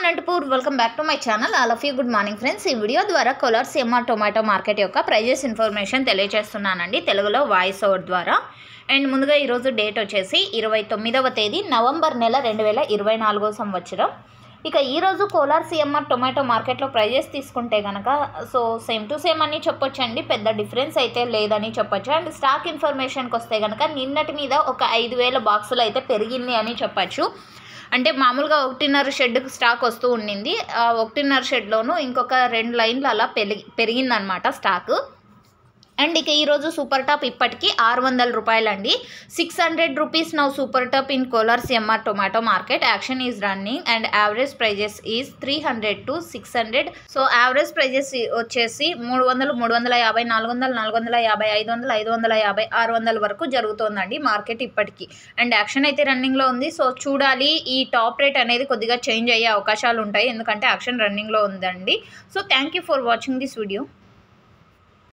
Anantapur welcome back to my channel. All of you good morning friends. ఈ video ద్వారా Kolar CMR tomato market యొక్క prices information తెలియజేస్తున్నానండి తెలుగులో voice over ద్వారా. And ముందుగా ఈరోజు డేట్ వచ్చేసి 29వ తేదీ నవంబర్ నెల 2024 సంవత్సరం. ఇక ఈరోజు కోలార్ సిఎంఆర్ టొమాటో మార్కెట్లో ప్రైజెస్ తీసుకుంటే కనుక సేమ్ టు సేమ్ అని చెప్పొచ్చండి, పెద్ద డిఫరెన్స్ అయితే లేదని చెప్పొచ్చు. అండ్ స్టాక్ ఇన్ఫర్మేషన్కి వస్తే కనుక నిన్నటి మీద ఒక 5,000 బాక్సులు అయితే పెరిగింది అని చెప్పచ్చు. అంటే మామూలుగా 1.5 షెడ్కి స్టాక్ వస్తూ ఉండింది, 1.5 షెడ్లోనూ ఇంకొక 2 లైన్లు అలా పెరిగిందనమాట స్టాక్. అండ్ ఇక ఈరోజు సూపర్ టాప్ ఇప్పటికీ 600 రూపాయలు అండి. 600 rupees now super top in Kolar CMR tomato market. Auction is running and average prices is 300 to 600. So average prices వచ్చేసి 300, 350, 400, 450, 500, 550, 600 వరకు జరుగుతోందండి మార్కెట్ ఇప్పటికీ. అండ్ యాక్షన్ అయితే రన్నింగ్లో ఉంది. సో చూడాలి, ఈ టాప్ రేట్ అనేది కొద్దిగా చేంజ్ అయ్యే అవకాశాలు ఉంటాయి, ఎందుకంటే యాక్షన్ రన్నింగ్లో ఉందండి. So thank you for watching this video.